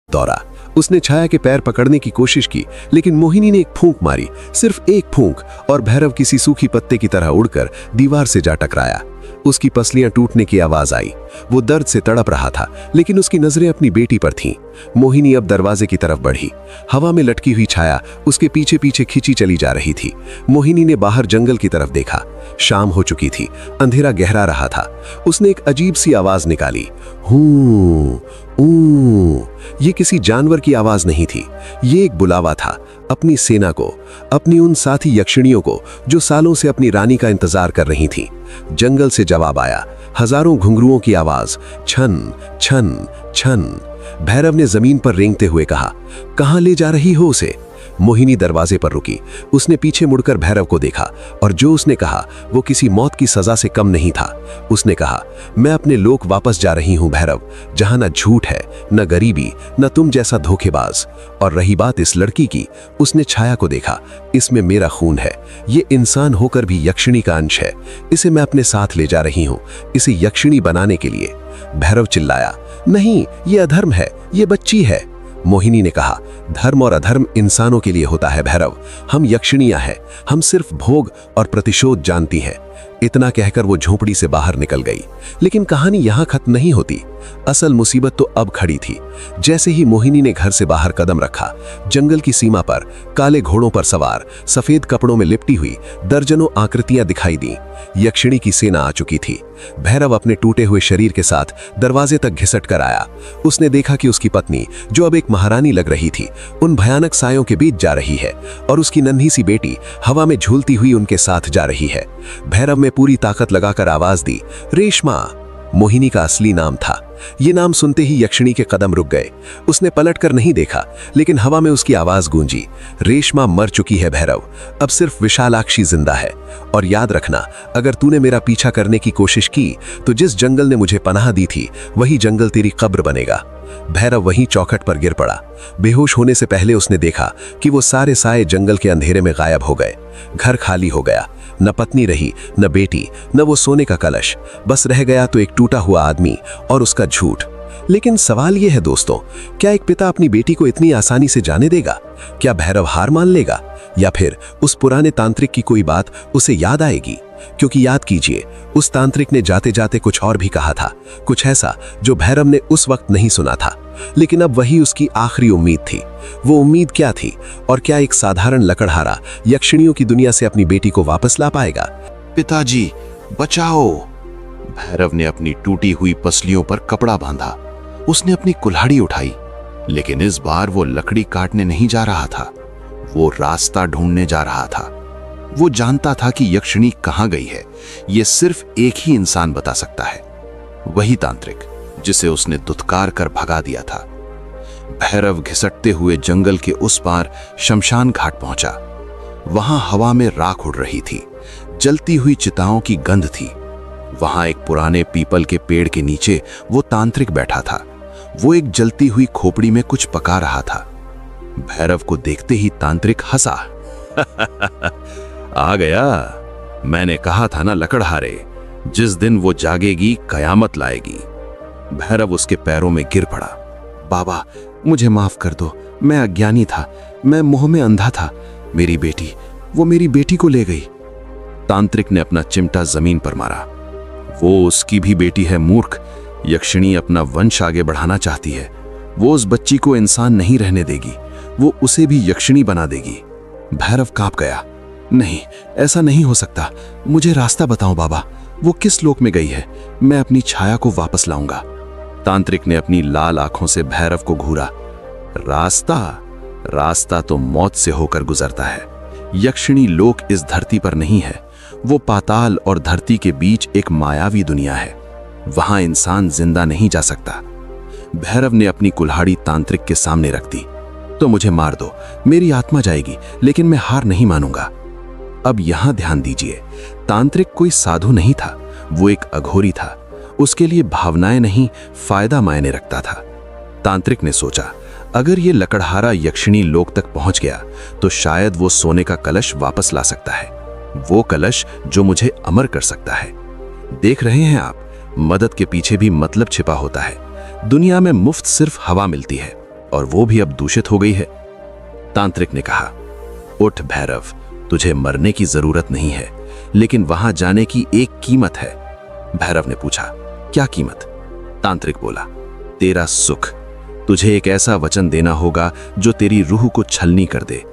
दौड़ा। उसने छाया के पैर पकड़ने की कोशिश की, लेकिन मोहिनी ने एक फूंक मारी, सिर्फ एक फूंक, और भैरव किसी सूखी पत्ते की तरह उड़कर दीवार से जा टकराया। उसकी पसलियां टूटने की आवाज आई। वो दर्द से तड़प रहा था, लेकिन उसकी नजरें अपनी बेटी पर थीं। मोहिनी अब दरवाजे की तरफ बढ़ी। हवा में लटकी हुई छाया उसके पीछे पीछे खींची चली जा रही थी। मोहिनी ने बाहर जंगल की तरफ देखा। शाम हो चुकी थी, अंधेरा गहरा रहा था। उसने एक अजीब सी आवाज निकाली, हूं ऊ। ये किसी जानवर की आवाज नहीं थी, ये एक बुलावा था, अपनी सेना को, अपनी उन साथी यक्षिणियों को जो सालों से अपनी रानी का इंतजार कर रही थीं। जंगल से जवाब आया, हजारों घुंघरुओं की आवाज, छन छन छन। भैरव ने जमीन पर रेंगते हुए कहा, कहां ले जा रही हो उसे? मोहिनी दरवाजे पर रुकी। उसने पीछे मुड़कर भैरव को देखा, और जो उसने कहा वो किसी मौत की सजा से कम नहीं था। उसने कहा, मैं अपने लोक वापस जा रही हूं भैरव, जहां न झूठ है, न गरीबी, न तुम जैसा धोखेबाज। और रही बात इस लड़की की, उसने छाया को देखा। इसमें मेरा खून है, ये इंसान होकर भी यक्षिणी का अंश है। इसे मैं अपने साथ ले जा रही हूं, इसे यक्षिणी बनाने के लिए। भैरव चिल्लाया, नहीं, ये अधर्म है, ये बच्ची है। मोहिनी ने कहा, धर्म और अधर्म इंसानों के लिए होता है भैरव, हम यक्षिणियां हैं, हम सिर्फ भोग और प्रतिशोध जानती हैं। इतना कहकर वो झोंपड़ी से बाहर निकल गई। लेकिन कहानी यहां खत्म नहीं होती। असल मुसीबत तो अब खड़ी थी। जैसे ही मोहिनी ने घर से बाहर कदम रखा, जंगल की सीमा पर काले घोड़ों पर सवार, सफेद कपड़ों में लिपटी हुई दर्जनों आकृतियां दिखाई दी। यक्षिणी की सेना आ चुकी थी। भैरव अपने टूटे हुए शरीर के साथ दरवाजे तक घिसट कर आया। उसने देखा कि उसकी पत्नी, जो अब एक महारानी लग रही थी, उन भयानक सायों के बीच जा रही है, और उसकी नन्ही सी बेटी हवा में झूलती हुई उनके साथ जा रही है। भैरव में पूरी ताकत लगाकर आवाज दी, रेशमा। मोहिनी का असली नाम था। ये नाम सुनते ही यक्षिणी के कदम रुक गए। उसने पलटकर नहीं देखा, लेकिन हवा में उसकी आवाज गूंजी, रेशमा मर चुकी है भैरव, अब सिर्फ विशालाक्षी जिंदा है। और याद रखना, अगर तूने मेरा पीछा करने की कोशिश की तो जिस जंगल ने मुझे पनाह दी थी, वही जंगल तेरी कब्र बनेगा। भैरव वहीं चौखट पर गिर पड़ा। बेहोश होने से पहले उसने देखा कि वो सारे साए जंगल के अंधेरे में गायब हो गए। घर खाली हो गया। न पत्नी रही, न बेटी, न वो सोने का कलश। बस रह गया तो एक टूटा हुआ आदमी और उसका झूठ। लेकिन सवाल यह है दोस्तों, क्या एक पिता अपनी बेटी को इतनी आसानी से जाने देगा? क्या भैरव हार मान लेगा, या फिर उस पुराने तांत्रिक की कोई बात उसे याद आएगी? क्योंकि याद कीजिए, उस तांत्रिक ने जाते जाते कुछ और भी कहा था, कुछ ऐसा जो भैरव ने उस वक्त नहीं सुना था। लेकिन अब वही उसकी आखिरी उम्मीद थी। वो उम्मीद क्या थी, और क्या एक साधारण लकड़हारा यक्षिणियों की दुनिया से अपनी बेटी को वापस ला पाएगा? पिताजी बचाओ! भैरव ने अपनी टूटी हुई पसलियों पर कपड़ा बांधा। उसने अपनी कुल्हाड़ी उठाई, लेकिन इस बार वो लकड़ी काटने नहीं जा रहा था, वो रास्ता ढूंढने जा रहा था। वो जानता था कि यक्षिणी कहां गई है, ये सिर्फ एक ही इंसान बता सकता है, वही तांत्रिक जिसे उसने दुत्कार कर भगा दिया था। भैरव घिसटते हुए जंगल के उस पार शमशान घाट पहुंचा। वहां हवा में राख उड़ रही थी, जलती हुई चिताओं की गंध थी। वहां एक पुराने पीपल के पेड़ के नीचे वो तांत्रिक बैठा था। वो एक जलती हुई खोपड़ी में कुछ पका रहा था। भैरव को देखते ही तांत्रिक हंसा। आ गया, मैंने कहा था ना लकड़हारे, जिस दिन वो जागेगी कयामत लाएगी। भैरव उसके पैरों में गिर पड़ा। बाबा, मुझे माफ कर दो, मैं अज्ञानी था, मैं मोह में अंधा था। मेरी बेटी, वो मेरी बेटी को ले गई। तांत्रिक ने अपना चिमटा जमीन पर मारा। वो उसकी भी बेटी है मूर्ख। यक्षिणी अपना वंश आगे बढ़ाना चाहती है। वो उस बच्ची को इंसान नहीं रहने देगी, वो उसे भी यक्षिणी बना देगी। भैरव कांप गया। नहीं, ऐसा नहीं हो सकता। मुझे रास्ता बताओ बाबा, वो किस लोक में गई है? मैं अपनी छाया को वापस लाऊंगा। तांत्रिक ने अपनी लाल आंखों से भैरव को घूरा। रास्ता तो मौत से होकर गुजरता है। यक्षिणी लोक इस धरती पर नहीं है, वो पाताल और धरती के बीच एक मायावी दुनिया है। वहां इंसान जिंदा नहीं जा सकता। भैरव ने अपनी कुल्हाड़ी तांत्रिक के सामने रख दी। तो मुझे मार दो, मेरी आत्मा जाएगी, लेकिन मैं हार नहीं मानूंगा। अब यहां ध्यान दीजिए, तांत्रिक कोई साधु नहीं था, वो एक अघोरी था। उसके लिए भावनाएं नहीं, फायदा मायने रखता था। तांत्रिक ने सोचा, अगर ये लकड़हारा यक्षिणी लोक तक पहुंच गया तो शायद वो सोने का कलश वापस ला सकता है, वो कलश जो मुझे अमर कर सकता है। देख रहे हैं आप, मदद के पीछे भी मतलब छिपा होता है। दुनिया में मुफ्त सिर्फ हवा मिलती है, और वो भी अब दूषित हो गई है। तांत्रिक ने कहा, उठ भैरव, तुझे मरने की जरूरत नहीं है, लेकिन वहां जाने की एक कीमत है। भैरव ने पूछा, क्या कीमत? तांत्रिक बोला, तेरा सुख। तुझे एक ऐसा वचन देना होगा जो तेरी रूह को छलनी कर दे।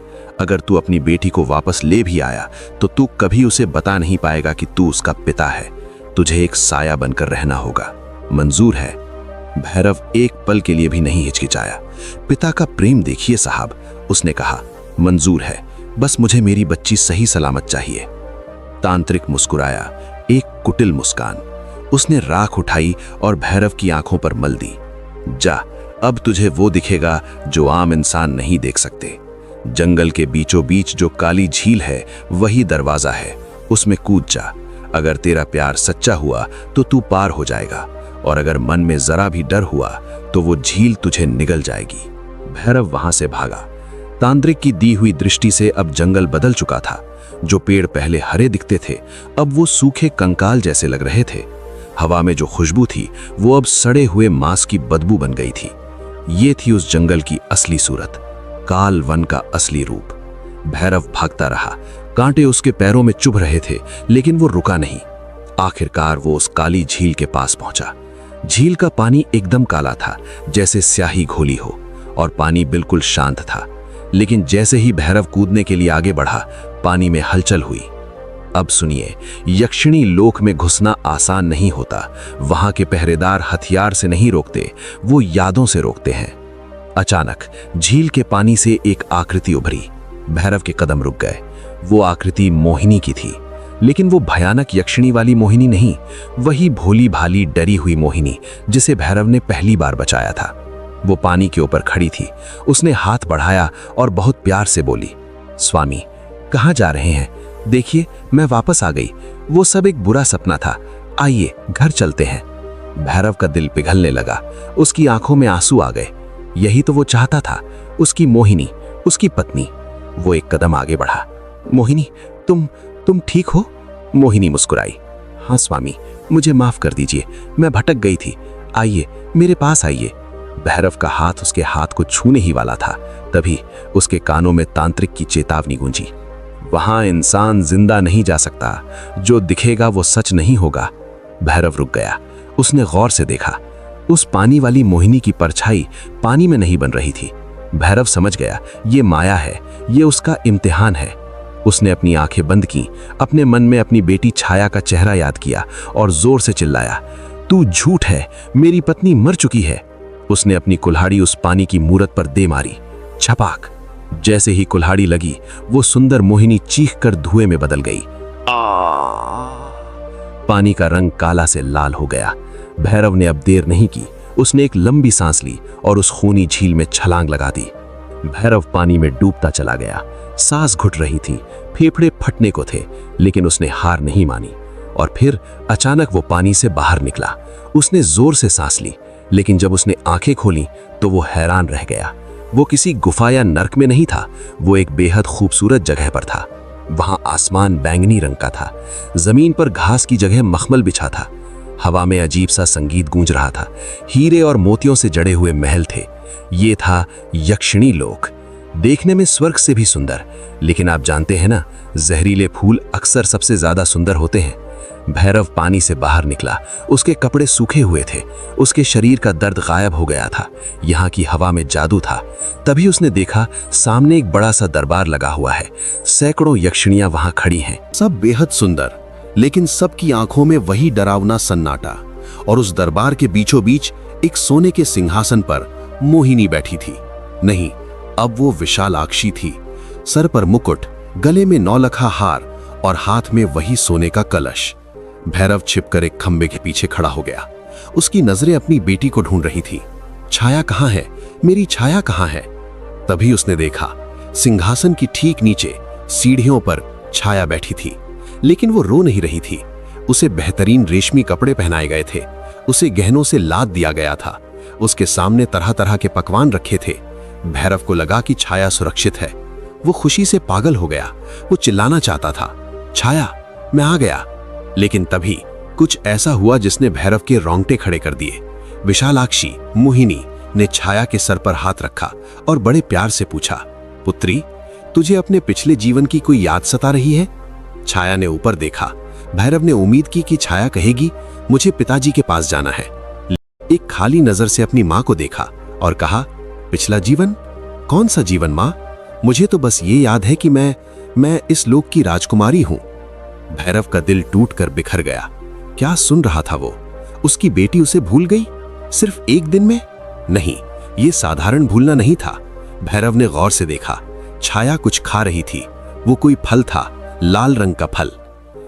अगर तू अपनी बेटी को वापस ले भी आया तो तू कभी उसे बता नहीं पाएगा कि तू उसका पिता है। तुझे एक साया बनकर रहना होगा। मंजूर है? भैरव एक पल के लिए भी नहीं हिचकिचाया। पिता का प्रेम देखिए साहब, उसने कहा, मंजूर है, बस मुझे मेरी बच्ची सही सलामत चाहिए। तांत्रिक मुस्कुराया, एक कुटिल मुस्कान। उसने राख उठाई और भैरव की आंखों पर मल दी। जा, अब तुझे वो दिखेगा जो आम इंसान नहीं देख सकते। जंगल के बीचों बीच जो काली झील है वही दरवाजा है, उसमें कूद जा। अगर तेरा प्यार सच्चा हुआ तो तू पार हो जाएगा, और अगर मन में जरा भी डर हुआ तो वो झील तुझे निगल जाएगी। भैरव वहां से भागा। तांत्रिक की दी हुई दृष्टि से अब जंगल बदल चुका था। जो पेड़ पहले हरे दिखते थे अब वो सूखे कंकाल जैसे लग रहे थे। हवा में जो खुशबू थी वो अब सड़े हुए मांस की बदबू बन गई थी। ये थी उस जंगल की असली सूरत, काल वन का असली रूप। भैरव भागता रहा, कांटे उसके पैरों में चुभ रहे थे, लेकिन वो रुका नहीं। आखिरकार वो उस काली झील के पास पहुंचा। झील का पानी एकदम काला था, जैसे स्याही घोली हो, और पानी बिल्कुल शांत था। लेकिन जैसे ही भैरव कूदने के लिए आगे बढ़ा, पानी में हलचल हुई। अब सुनिए, यक्षिणी लोक में घुसना आसान नहीं होता। वहां के पहरेदार हथियार से नहीं रोकते, वो यादों से रोकते हैं। अचानक झील के पानी से एक आकृति उभरी। भैरव के कदम रुक गए। वो आकृति मोहिनी की थी, लेकिन वो भयानक यक्षिणी वाली मोहिनी नहीं, वही भोली भाली डरी हुई मोहिनी जिसे भैरव ने पहली बार बचाया था। वो पानी के ऊपर खड़ी थी। उसने हाथ बढ़ाया और बहुत प्यार से बोली, स्वामी, कहाँ जा रहे हैं? देखिए, मैं वापस आ गई। वो सब एक बुरा सपना था। आइए घर चलते हैं। भैरव का दिल पिघलने लगा। उसकी आंखों में आंसू आ गए। यही तो वो चाहता था, उसकी मोहिनी, उसकी पत्नी। वो एक कदम आगे बढ़ा। मोहिनी, तुम ठीक हो? मोहिनी मुस्कुराई। हाँ स्वामी, मुझे माफ कर दीजिए, मैं भटक गई थी। आइए, मेरे पास आइए। भैरव का हाथ उसके हाथ को छूने ही वाला था, तभी उसके कानों में तांत्रिक की चेतावनी गूंजी। वहां इंसान जिंदा नहीं जा सकता, जो दिखेगा वो सच नहीं होगा। भैरव रुक गया। उसने गौर से देखा। उस पानी वाली मोहिनी की परछाई पानी में नहीं बन रही थी। भैरव समझ गया, ये माया है, ये उसका इम्तिहान है। उसने अपनी आंखें बंद की, अपने मन में अपनी बेटी छाया का चेहरा याद किया और जोर से चिल्लाया, तू झूठ है, मेरी पत्नी मर चुकी है। उसने अपनी कुल्हाड़ी उस पानी की मूरत पर दे मारी। छपाक! जैसे ही कुल्हाड़ी लगी, वो सुंदर मोहिनी चीख कर धुएं में बदल गई। पानी का रंग काला से लाल हो गया। भैरव ने अब देर नहीं की। उसने एक लंबी सांस ली और उस खूनी झील में छलांग लगा दी। भैरव पानी में डूबता चला गया। सांस घुट रही थी, फेफड़े फटने को थे, लेकिन उसने हार नहीं मानी। और फिर अचानक वो पानी से बाहर निकला। उसने जोर से सांस ली, लेकिन जब उसने आंखें खोली तो वो हैरान रह गया। वो किसी गुफा या नर्क में नहीं था, वो एक बेहद खूबसूरत जगह पर था। वहां आसमान बैंगनी रंग का था, जमीन पर घास की जगह मखमल बिछा था। हवा में अजीब सा संगीत गूंज रहा था। हीरे और मोतियों से जड़े हुए महल थे। ये था यक्षिणी लोक, देखने में स्वर्ग से भी सुंदर। लेकिन आप जानते हैं ना, जहरीले फूल अक्सर सबसे ज्यादा सुंदर होते हैं। भैरव पानी से बाहर निकला। उसके कपड़े सूखे हुए थे, उसके शरीर का दर्द गायब हो गया था। यहाँ की हवा में जादू था। तभी उसने देखा, सामने एक बड़ा सा दरबार लगा हुआ है। सैकड़ों यक्षिणियां वहां खड़ी हैं। सब बेहद सुंदर, लेकिन सबकी आंखों में वही डरावना सन्नाटा। और उस दरबार के बीचों बीच एक सोने के सिंहासन पर मोहिनी बैठी थी। नहीं, अब वो विशालाक्षी थी। सर पर मुकुट, गले में नौलखा हार और हाथ में वही सोने का कलश। भैरव छिपकर एक खंबे के पीछे खड़ा हो गया। उसकी नजरें अपनी बेटी को ढूंढ रही थी। छाया कहाँ है, मेरी छाया कहाँ है? तभी उसने देखा सिंहासन की ठीक नीचे सीढ़ियों पर छाया बैठी थी, लेकिन वो रो नहीं रही थी। उसे बेहतरीन रेशमी कपड़े पहनाए गए थे, उसे गहनों से लाद दिया गया था, उसके सामने तरह तरह के पकवान रखे थे। भैरव को लगा कि छाया सुरक्षित है। वो खुशी से पागल हो गया। वो चिल्लाना चाहता था, छाया मैं आ गया। लेकिन तभी कुछ ऐसा हुआ जिसने भैरव के रोंगटे खड़े कर दिए। विशालाक्षी मोहिनी ने छाया के सर पर हाथ रखा और बड़े प्यार से पूछा, पुत्री तुझे अपने पिछले जीवन की कोई याद सता रही है? छाया ने ऊपर देखा। भैरव ने उम्मीद की कि छाया कहेगी, मुझे पिताजी के पास जाना है। एक खाली नजर से अपनी माँ को देखा और कहा, पिछला जीवन? कौन सा जीवन माँ? मुझे तो बस ये याद है कि मैं इस लोक की राजकुमारी हूं। भैरव का दिल टूटकर बिखर गया। क्या सुन रहा था वो? उसकी बेटी उसे भूल गई? सिर्फ एक दिन में? नहीं, ये साधारण भूलना नहीं था। भैरव ने गौर से देखा। छाया कुछ खा रही थी। वो कोई फल था, लाल रंग का फल।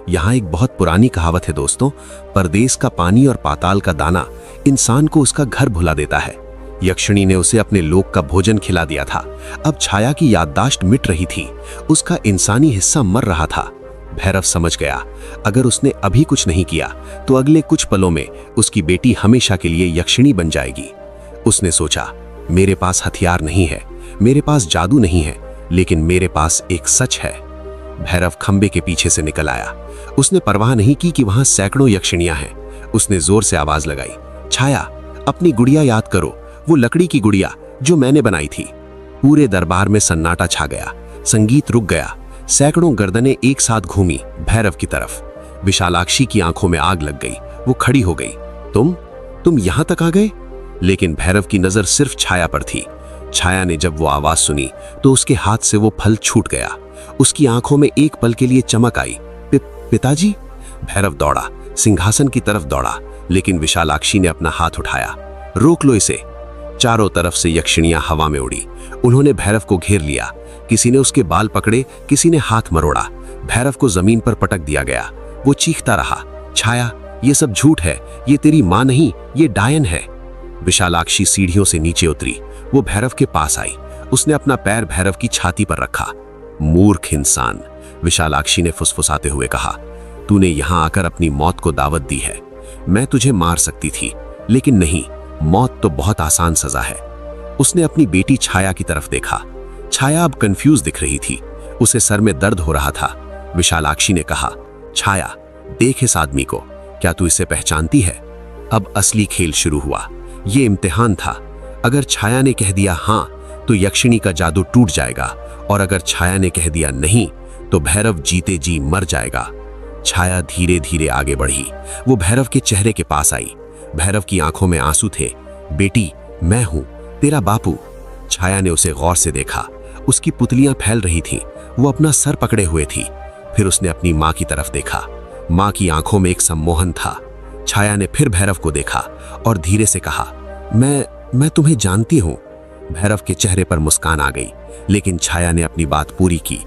यहाँ एक बहुत पुरानी कहावत है दोस्तों, परदेश का पानी और पाताल का दाना इंसान को उसका घर भुला देता है। यक्षिणी ने उसे अपने लोक का भोजन खिला दिया था। अब छाया की याददाश्त मिट रही थी, उसका इंसानी हिस्सा मर रहा था। भैरव समझ गया, अगर उसने अभी कुछ नहीं किया तो अगले कुछ पलों में उसकी बेटी हमेशा के लिए यक्षिणी बन जाएगी। उसने सोचा, मेरे पास हथियार नहीं है, मेरे पास जादू नहीं है, लेकिन मेरे पास एक सच है। भैरव खंबे के पीछे से निकल आया। उसने परवाह नहीं की कि वहां सैकड़ों यक्षिणियां हैं। उसने जोर से आवाज लगाई, छाया अपनी गुड़िया याद करो, वो लकड़ी की गुड़िया जो मैंने बनाई थी। पूरे दरबार में सन्नाटा छा गया। संगीत रुक गया। सैकड़ों गर्दनें एक साथ घूमी भैरव की तरफ। विशालाक्षी की आंखों में आग लग गई। वो खड़ी हो गई। तुम यहां तक आ गए? लेकिन भैरव की नजर सिर्फ छाया पर थी। छाया ने जब वो आवाज सुनी तो उसके हाथ से वो फल छूट गया। उसकी आंखों में एक पल के लिए चमक आई। पिताजी? भैरव दौड़ा, सिंहासन की तरफ दौड़ा, लेकिन विशालाक्षी ने अपना हाथ उठाया। रोक लो इसे। चारों तरफ से यक्षिणियां हवा में उड़ी। उन्होंने भैरव को घेर लिया। किसी ने उसके बाल पकड़े, किसी ने हाथ मरोड़ा। भैरव को जमीन पर पटक दिया गया। वो चीखता रहा, छाया ये सब झूठ है, ये तेरी मां नहीं, ये डायन है। विशालाक्षी सीढ़ियों से नीचे उतरी। वो भैरव के पास आई। उसने अपना पैर भैरव की छाती पर रखा। मूर्ख इंसान, विशालाक्षी ने फुसफुसाते हुए कहा, तूने यहां आकर अपनी मौत को दावत दी है। मैं तुझे मार सकती थी, लेकिन नहीं, मौत तो बहुत आसान सजा है। उसने अपनी बेटी छाया की तरफ देखा। छाया अब कंफ्यूज दिख रही थी। उसे सर में दर्द हो रहा था। विशालाक्षी ने कहा, छाया देख इस आदमी को, क्या तू इसे पहचानती है? अब असली खेल शुरू हुआ। ये इम्तिहान था। अगर छाया ने कह दिया हां तो यक्षिणी का जादू टूट जाएगा, और अगर छाया ने कह दिया नहीं तो भैरव जीते जी मर जाएगा। छाया धीरे धीरे आगे बढ़ी। वो भैरव के चेहरे के पास आई। भैरव की आंखों में आंसू थे। बेटी मैं हूं, तेरा बापू। छाया ने उसे गौर से देखा। उसकी पुतलियां फैल रही थीं। वो अपना सर पकड़े हुए थी। फिर उसने अपनी मां की तरफ देखा। मां की आंखों में एक सम्मोहन था। छाया ने फिर भैरव को देखा और धीरे से कहा, मैं तुम्हें जानती हूं। भैरव के चेहरे पर मुस्कान आ गई, लेकिन छाया ने अपनी बात पूरी की।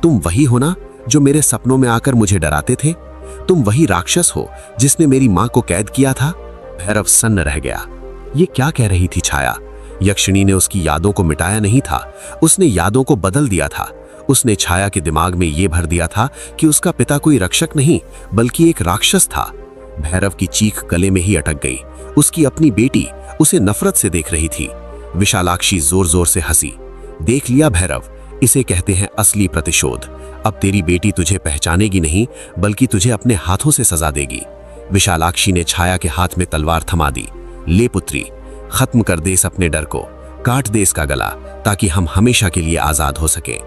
तुम वही हो ना जो मेरे सपनों में आकर मुझे डराते थे? तुम वही राक्षस हो जिसने मेरी मां को कैद किया था? भैरव सन्न रह गया। ये क्या कह रही थी छाया? यक्षिणी ने उसकी यादों को मिटाया नहीं था, उसने यादों को बदल दिया था। उसने छाया के दिमाग में ये भर दिया था कि उसका पिता कोई रक्षक नहीं बल्कि एक राक्षस था। भैरव की चीख गले में ही अटक गई। उसकी अपनी बेटी उसे नफरत से देख रही थी। विशालाक्षी जोर जोर से हंसी। देख लिया भैरव, इसे कहते हैं असली प्रतिशोध। अब तेरी बेटी तुझे पहचानेगी नहीं बल्कि तुझे अपने हाथों से सजा देगी। विशालाक्षी ने छाया के हाथ में तलवार थमा दी। ले पुत्री, खत्म कर दे इस अपने डर को, काट दे इसका गला ताकि हम हमेशा के लिए आजाद हो सके।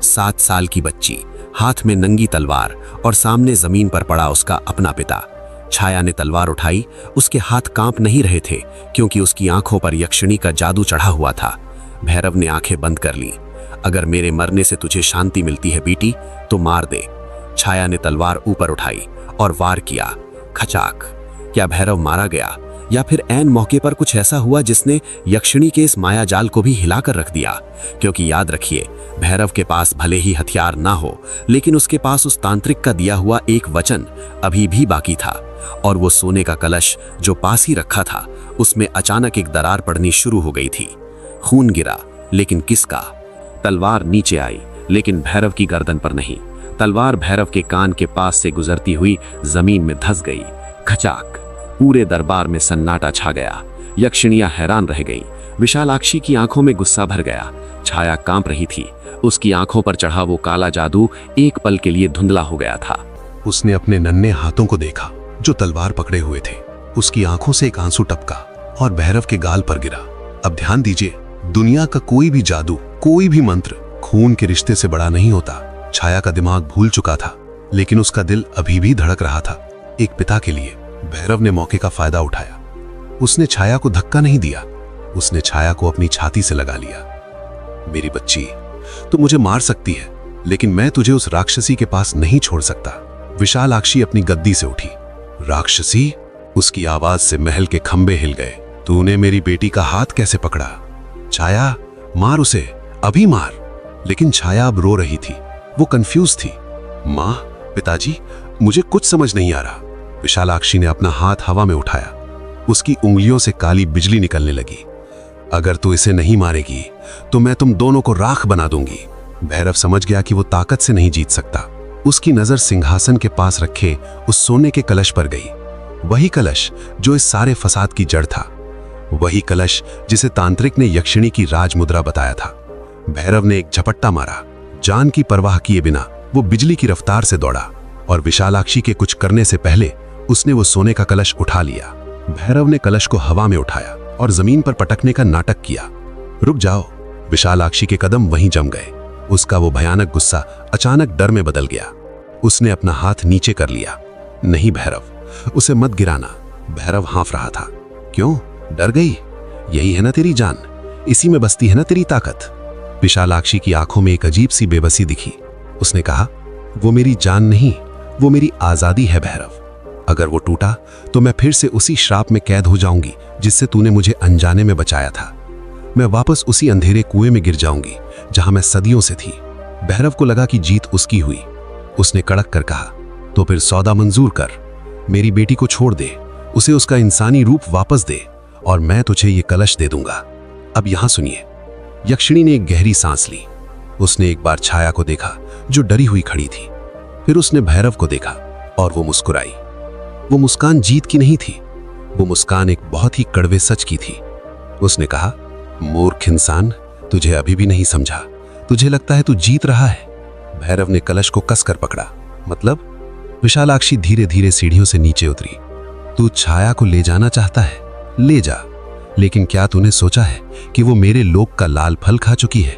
7 साल की बच्ची, हाथ में नंगी तलवार और सामने जमीन पर पड़ा उसका अपना पिता। छाया ने तलवार उठाई। उसके हाथ कांप नहीं रहे थे क्योंकि उसकी आंखों पर यक्षिणी का जादू चढ़ा हुआ था। भैरव ने आंखें बंद कर ली। अगर मेरे मरने से तुझे शांति मिलती है बेटी तो मार दे। छाया ने तलवार ऊपर उठाई और वार किया। खचाक। क्या भैरव मारा गया या फिर ऐन मौके पर कुछ ऐसा हुआ जिसने यक्षिणी के इस माया जाल को भी हिलाकर रख दिया? क्योंकि याद रखिए, भैरव के पास भले ही हथियार ना हो, लेकिन उसके पास उस तांत्रिक का दिया हुआ एक वचन अभी भी बाकी था। और वो सोने का कलश जो पास ही रखा था उसमें अचानक एक दरार पड़नी शुरू हो गई थी। खून गिरा, लेकिन किसका? तलवार नीचे आई, लेकिन भैरव की गर्दन पर नहीं। तलवार भैरव के कान के पास से गुजरती हुई जमीन में धंस गई। खचाक! पूरे दरबार में सन्नाटा छा गया। यक्षिणियां हैरान रह गईं। विशालाक्षी की आंखों में गुस्सा भर गया। छाया कांप रही थी। उसकी आंखों पर चढ़ा वो काला जादू एक पल के लिए धुंधला हो गया था। उसने अपने नन्हे हाथों को देखा जो तलवार पकड़े हुए थे। उसकी आंखों से एक आंसू टपका और भैरव के गाल पर गिरा। अब ध्यान दीजिए, दुनिया का कोई भी जादू, कोई भी मंत्र खून के रिश्ते से बड़ा नहीं होता। छाया का दिमाग भूल चुका था, लेकिन उसका दिल अभी भी धड़क रहा था। एक पिता के लिए भैरव ने मौके का फायदा उठाया। उसने छाया को धक्का नहीं दिया, उसने छाया को अपनी छाती से लगा लिया। मेरी बच्ची, तू मुझे मार सकती है, लेकिन मैं तुझे उस राक्षसी के पास नहीं छोड़ सकता। विशालाक्षी अपनी गद्दी से उठी। राक्षसी? उसकी आवाज से महल के खंबे हिल गए। तूने मेरी बेटी का हाथ कैसे पकड़ा? छाया, मार उसे, अभी मार। लेकिन छाया अब रो रही थी। वो कंफ्यूज थी। मां, पिताजी, मुझे कुछ समझ नहीं आ रहा। विशालाक्षी ने अपना हाथ हवा में उठाया। उसकी उंगलियों से काली बिजली निकलने लगी। अगर तू इसे नहीं मारेगी तो मैं तुम दोनों को राख बना दूंगी। भैरव समझ गया कि वो ताकत से नहीं जीत सकता। उसकी नजर सिंहासन के पास रखे उस सोने के कलश पर गई। वही कलश जो इस सारे फसाद की जड़ था। वही कलश जिसे तांत्रिक ने यक्षिणी की राजमुद्रा बताया था। भैरव ने एक झपट्टा मारा। जान की परवाह किए बिना वो बिजली की रफ्तार से दौड़ा और विशालाक्षी के कुछ करने से पहले उसने वो सोने का कलश उठा लिया। भैरव ने कलश को हवा में उठाया और जमीन पर पटकने का नाटक किया। रुक जाओ! विशालाक्षी के कदम वहीं जम गए। उसका वो भयानक गुस्सा अचानक डर में बदल गया। उसने अपना हाथ नीचे कर लिया। नहीं भैरव, उसे मत गिराना। भैरव हाँफ रहा था। क्यों? डर गई? यही है ना तेरी जान, इसी में बसती है ना तेरी ताकत। विशालाक्षी की आंखों में एक अजीब सी बेबसी दिखी। उसने कहा, वो मेरी जान नहीं, वो मेरी आजादी है भैरव। अगर वो टूटा तो मैं फिर से उसी श्राप में कैद हो जाऊंगी जिससे तूने मुझे अनजाने में बचाया था। मैं वापस उसी अंधेरे कुएं में गिर जाऊंगी जहां मैं सदियों से थी। भैरव को लगा कि जीत उसकी हुई। उसने कड़क कर कहा, तो फिर सौदा मंजूर कर। मेरी बेटी को छोड़ दे, उसे उसका इंसानी रूप वापस दे और मैं तुझे ये कलश दे दूंगा। अब यहां सुनिए। यक्षिणी ने एक गहरी सांस ली। उसने एक बार छाया को देखा जो डरी हुई खड़ी थी। फिर उसने भैरव को देखा और वो मुस्कुराई। वो मुस्कान जीत की नहीं थी, वो मुस्कान एक बहुत ही कड़वे सच की थी। उसने कहा, मूर्ख इंसान, तुझे अभी भी नहीं समझा। तुझे लगता है तू जीत रहा है। भैरव ने कलश को कसकर पकड़ा। मतलब? विशालाक्षी धीरे धीरे सीढ़ियों से नीचे उतरी। तू छाया को ले जाना चाहता है, ले जा, लेकिन क्या तूने सोचा है कि वो मेरे लोक का लाल फल खा चुकी है?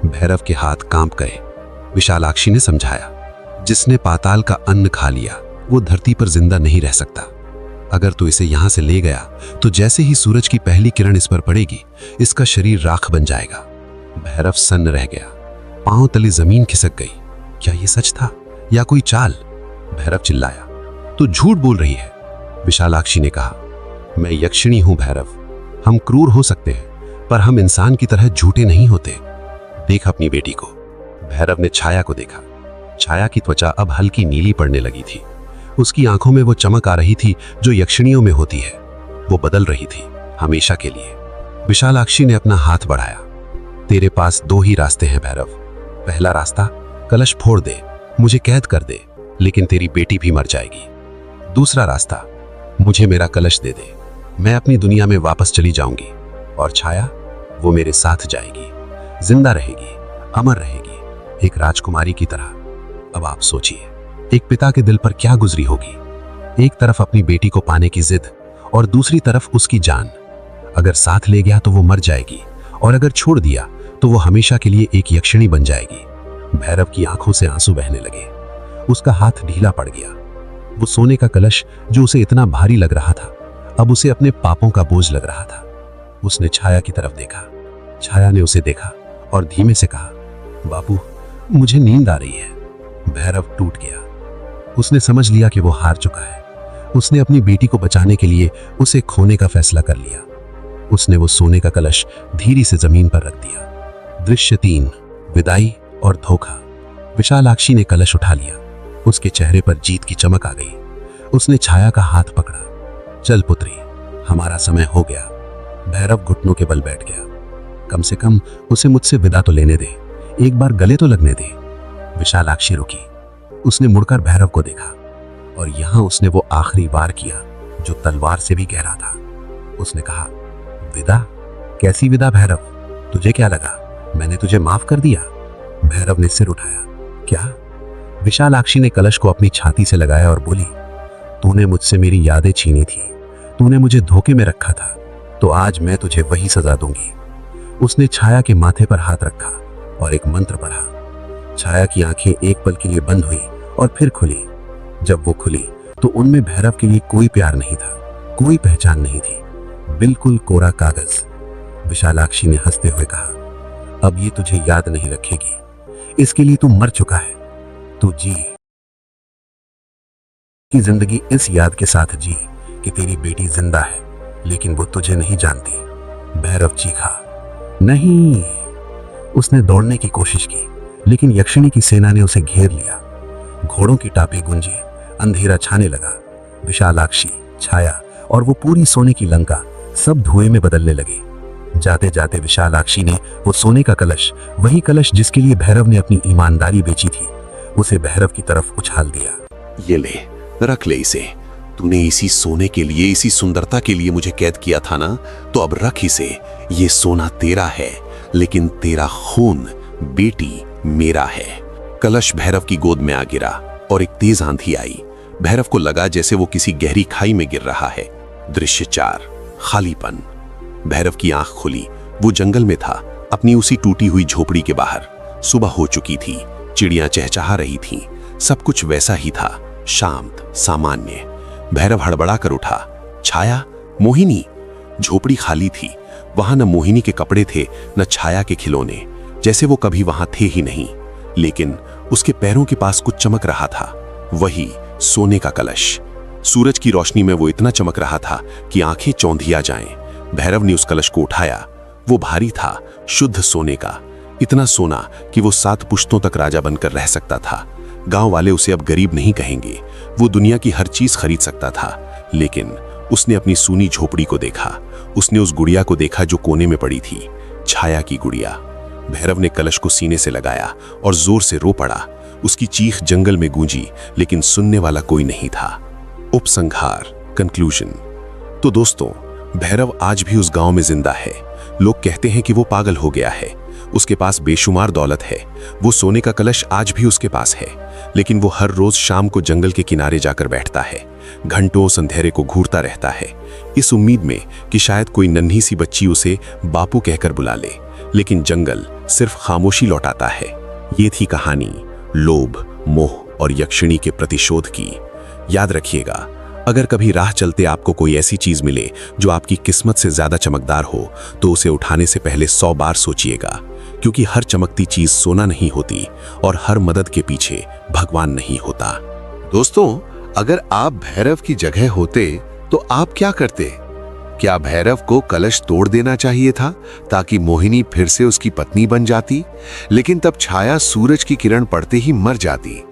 भैरव के हाथ कांप गए। विशालाक्षी ने समझाया, जिसने पाताल का अन्न खा लिया वो धरती पर जिंदा नहीं रह सकता। अगर तू इसे यहां से ले गया तो जैसे ही सूरज की पहली किरण इस पर पड़ेगी, इसका शरीर राख बन जाएगा। भैरव सन्न रह गया। पांव तले जमीन खिसक गई। क्या ये सच था या कोई चाल? भैरव चिल्लाया, तू झूठ बोल रही है। विशालाक्षी ने कहा, मैं यक्षिणी हूं भैरव। हम क्रूर हो सकते हैं पर हम इंसान की तरह झूठे नहीं होते। देख अपनी बेटी को। भैरव ने छाया को देखा। छाया की त्वचा अब हल्की नीली पड़ने लगी थी। उसकी आंखों में वो चमक आ रही थी जो यक्षिणियों में होती है। वो बदल रही थी, हमेशा के लिए। विशालाक्षी ने अपना हाथ बढ़ाया। तेरे पास दो ही रास्ते हैं भैरव। पहला रास्ता, कलश फोड़ दे, मुझे कैद कर दे, लेकिन तेरी बेटी भी मर जाएगी। दूसरा रास्ता, मुझे मेरा कलश दे दे, मैं अपनी दुनिया में वापस चली जाऊंगी और छाया, वो मेरे साथ जाएगी, जिंदा रहेगी, अमर रहेगी, एक राजकुमारी की तरह। अब आप सोचिए, एक पिता के दिल पर क्या गुजरी होगी। एक तरफ अपनी बेटी को पाने की जिद और दूसरी तरफ उसकी जान। अगर साथ ले गया तो वो मर जाएगी और अगर छोड़ दिया तो वो हमेशा के लिए एक यक्षिणी बन जाएगी। भैरव की आंखों से आंसू बहने लगे। उसका हाथ ढीला पड़ गया। वो सोने का कलश जो उसे इतना भारी लग रहा था, अब उसे अपने पापों का बोझ लग रहा था। उसने छाया की तरफ देखा। छाया ने उसे देखा और धीमे से कहा, बापू, मुझे नींद आ रही है। भैरव टूट गया। उसने समझ लिया कि वो हार चुका है। उसने अपनी बेटी को बचाने के लिए उसे खोने का फैसला कर लिया। उसने वो सोने का कलश धीरे से जमीन पर रख दिया। दृश्य 3, विदाई और धोखा। विशालाक्षी ने कलश उठा लिया। उसके चेहरे पर जीत की चमक आ गई। उसने छाया का हाथ पकड़ा। चल पुत्री, हमारा समय हो गया। भैरव घुटनों के बल बैठ गया। कम से कम उसे मुझसे विदा तो लेने दे, एक बार गले तो लगने दे। विशालाक्षी रुकी। उसने मुड़कर भैरव को देखा और यहां उसने वो आखिरी वार किया जो तलवार से भी गहरा था। उसने कहा, विदा? कैसी विदा भैरव? तुझे क्या लगा मैंने तुझे माफ कर दिया? भैरव ने सिर उठाया। क्या? विशालाक्षी ने कलश को अपनी छाती से लगाया और बोली, तूने मुझसे मेरी यादें छीनी थी, तूने मुझे धोखे में रखा था, तो आज मैं तुझे वही सजा दूंगी। उसने छाया के माथे पर हाथ रखा और एक मंत्र पढ़ा। छाया की आंखें एक पल के लिए बंद हुई और फिर खुली। जब वो खुली तो उनमें भैरव के लिए कोई प्यार नहीं था, कोई पहचान नहीं थी, बिल्कुल कोरा कागज। विशालाक्षी ने हंसते हुए कहा, अब ये तुझे याद नहीं रखेगी, इसके लिए तू मर चुका है। तू जी की जिंदगी इस याद के साथ जी कि तेरी बेटी जिंदा है, लेकिन वो तुझे नहीं जानती। भैरव चीखा। नहीं। उसने दौड़ने की कोशिश की, लेकिन यक्षिणी की सेना ने उसे घेर लिया। घोड़ों की टापे गूंजी, अंधेरा छाने लगा। विशालाक्षी, छाया और वो पूरी सोने की लंका सब धुएं में बदलने लगे। जाते जाते विशालाक्षी ने वो सोने का कलश, वही कलश जिसके लिए भैरव ने अपनी ईमानदारी बेची थी, उसे भैरव की तरफ उछाल दिया। ये ले, रख ले इसे। तूने इसी सोने के लिए, इसी सुंदरता के लिए मुझे कैद किया था ना, तो अब रख इसे। ये सोना तेरा है, लेकिन तेरा खून बेटी मेरा है। कलश भैरव की गोद में आ गिरा और एक तेज आंधी आई। भैरव को लगा जैसे वो किसी गहरी खाई में गिर रहा है। दृश्य 4, खालीपन। भैरव की आंख खुली। वो जंगल में था, अपनी उसी टूटी हुई झोपड़ी के बाहर। सुबह हो चुकी थी, चिड़ियां चहचहा रही थीं, सब कुछ वैसा ही था, शांत, सामान्य। भैरव हड़बड़ा कर उठा। छाया, मोहिनी। झोपड़ी खाली थी। वहां न मोहिनी के कपड़े थे, न छाया के खिलौने, जैसे वो कभी वहां थे ही नहीं। लेकिन उसके पैरों के पास कुछ चमक रहा था, वही सोने का कलश। सूरज की रोशनी में वो इतना चमक रहा था कि आंखें चौंधिया जाएं। भैरव ने उस कलश को उठाया। वो भारी था, शुद्ध सोने का, इतना सोना कि वो 7 पुश्तों तक राजा बनकर रह सकता था। गांव वाले उसे अब गरीब नहीं कहेंगे, वो दुनिया की हर चीज खरीद सकता था। लेकिन उसने अपनी सूनी झोपड़ी को देखा। उसने उस गुड़िया को देखा जो कोने में पड़ी थी, छाया की गुड़िया। भैरव ने कलश को सीने से लगाया और जोर से रो पड़ा। उसकी चीख जंगल में गूंजी, लेकिन सुनने वाला कोई नहीं था। उपसंहार, कंक्लूजन। तो दोस्तों, भैरव आज भी उस गांव में जिंदा है। लोग कहते हैं कि वो पागल हो गया है, उसके पास बेशुमार दौलत है, वो सोने का कलश आज भी उसके पास है, लेकिन वो हर रोज शाम को जंगल के किनारे जाकर बैठता है, घंटों उस अंधेरे को घूरता रहता है, इस उम्मीद में कि शायद कोई नन्ही सी बच्ची उसे बापू कहकर बुला ले। लेकिन जंगल सिर्फ खामोशी लौटाता है। ये थी कहानी लोभ, मोह और यक्षिणी के प्रतिशोध की। याद रखिएगा, अगर कभी राह चलते आपको कोई ऐसी चीज मिले जो आपकी किस्मत से ज्यादा चमकदार हो, तो उसे उठाने से पहले 100 बार सोचिएगा, क्योंकि हर चमकती चीज सोना नहीं होती और हर मदद के पीछे भगवान नहीं होता। दोस्तों, अगर आप भैरव की जगह होते तो आप क्या करते? क्या भैरव को कलश तोड़ देना चाहिए था ताकि मोहिनी फिर से उसकी पत्नी बन जाती, लेकिन तब छाया सूरज की किरण पड़ते ही मर जाती?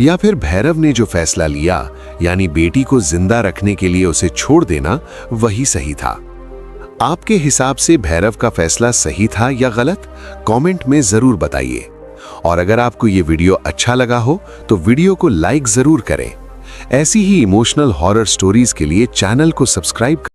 या फिर भैरव ने जो फैसला लिया, यानी बेटी को जिंदा रखने के लिए उसे छोड़ देना, वही सही था? आपके हिसाब से भैरव का फैसला सही था या गलत? कमेंट में जरूर बताइए। और अगर आपको ये वीडियो अच्छा लगा हो तो वीडियो को लाइक जरूर करें। ऐसी ही इमोशनल हॉरर स्टोरीज के लिए चैनल को सब्सक्राइब